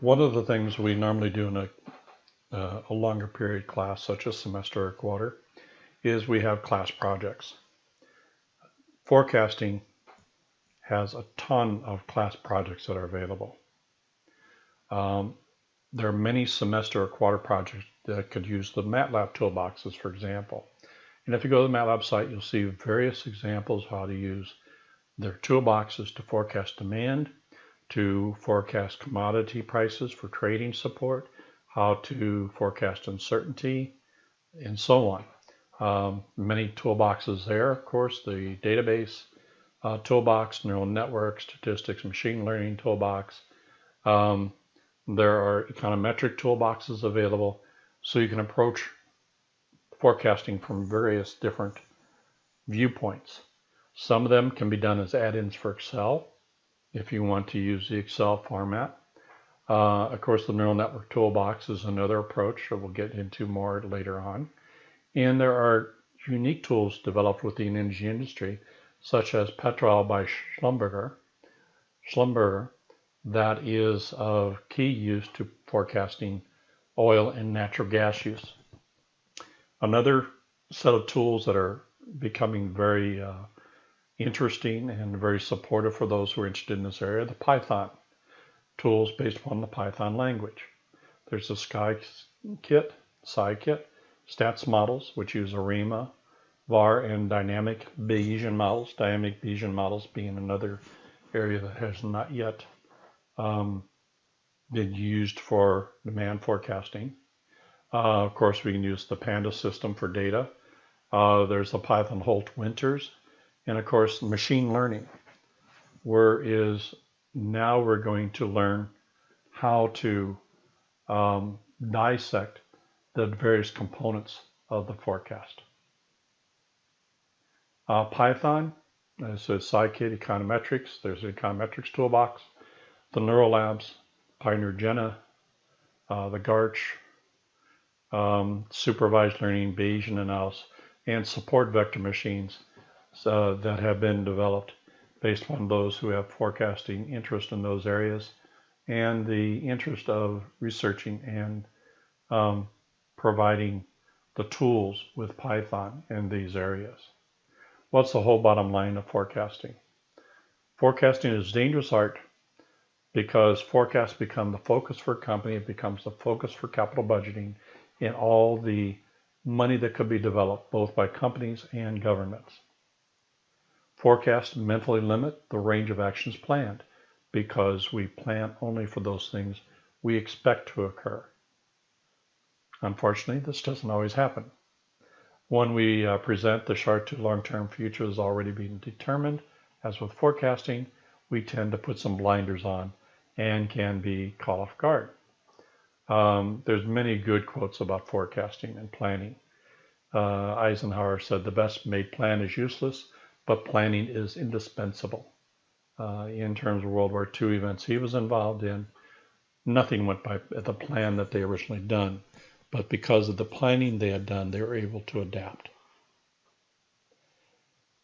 One of the things we normally do in a longer period class, such as semester or quarter, is we have class projects. Forecasting has a ton of class projects that are available. There are many semester or quarter projects that could use the MATLAB toolboxes, for example. And if you go to the MATLAB site, you'll see various examples of how to use their toolboxes to forecast demand, to forecast commodity prices for trading support, how to forecast uncertainty, and so on. Many toolboxes there, of course, the database toolbox, neural network, statistics, machine learning toolbox. There are econometric toolboxes available, so you can approach forecasting from various different viewpoints. Some of them can be done as add-ins for Excel, if you want to use the Excel format. Of course, the neural network toolbox is another approach that we'll get into more later on. And there are unique tools developed within the energy industry, such as Petrol by Schlumberger, that is of key use to forecasting oil and natural gas use. Another set of tools that are becoming very interesting and very supportive for those who are interested in this area, the Python tools based upon the Python language. There's the scikit, stats models, which use ARIMA, VAR, and dynamic Bayesian models. Dynamic Bayesian models being another area that has not yet been used for demand forecasting. Of course, we can use the Panda system for data. There's the Python Holt Winters, and of course, machine learning, now we're going to learn how to dissect the various components of the forecast. Python, so scikit econometrics, there's the econometrics toolbox, the Neural Labs, Pioneer Jena, the GARCH, supervised learning, Bayesian analysis, and support vector machines that have been developed based on those who have forecasting interest in those areas and the interest of researching and providing the tools with Python in these areas. What's the whole bottom line of forecasting? Forecasting is a dangerous art because forecasts become the focus for a company, it becomes the focus for capital budgeting and all the money that could be developed both by companies and governments. Forecasts mentally limit the range of actions planned because we plan only for those things we expect to occur. Unfortunately, this doesn't always happen. When we present the short to long-term future is already being determined, as with forecasting, we tend to put some blinders on and can be caught off guard. There's many good quotes about forecasting and planning. Eisenhower said the best made plan is useless, but planning is indispensable. In terms of World War II events he was involved in, nothing went by the plan that they originally done, but because of the planning they had done, they were able to adapt.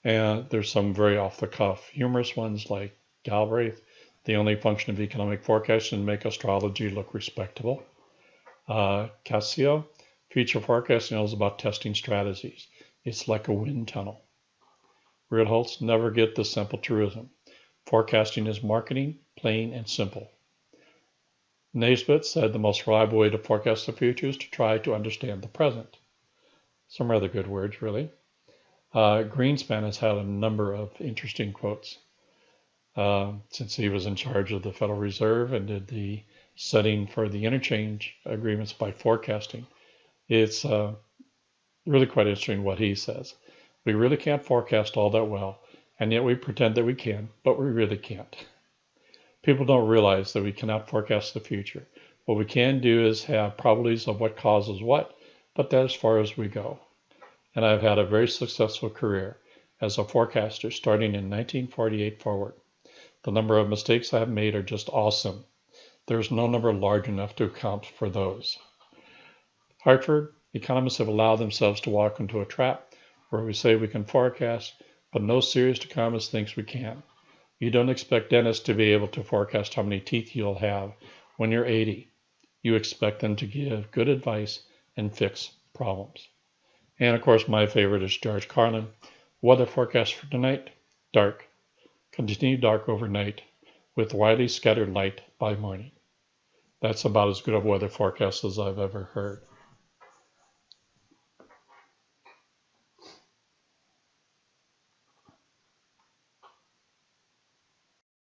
And there's some very off-the-cuff humorous ones like Galbraith, the only function of economic forecasting is to make astrology look respectable. Cascio, future forecasting is about testing strategies. It's like a wind tunnel. Ritholtz, never get the simple truism. Forecasting is marketing, plain and simple. Naisbitt said the most reliable way to forecast the future is to try to understand the present. Some rather good words, really. Greenspan has had a number of interesting quotes since he was in charge of the Federal Reserve and did the setting for the interchange agreements by forecasting. It's really quite interesting what he says. We really can't forecast all that well, and yet we pretend that we can, but we really can't. People don't realize that we cannot forecast the future. What we can do is have probabilities of what causes what, but that's as far as we go. And I've had a very successful career as a forecaster starting in 1948 forward. The number of mistakes I have made are just awesome. There's no number large enough to account for those. Hartford, economists have allowed themselves to walk into a trap where we say we can forecast, but no serious economist thinks we can. You don't expect dentists to be able to forecast how many teeth you'll have When you're 80, you expect them to give good advice and fix problems. And of course, my favorite is George Carlin. Weather forecast for tonight, dark. Continue dark overnight with widely scattered light by morning. That's about as good a weather forecast as I've ever heard.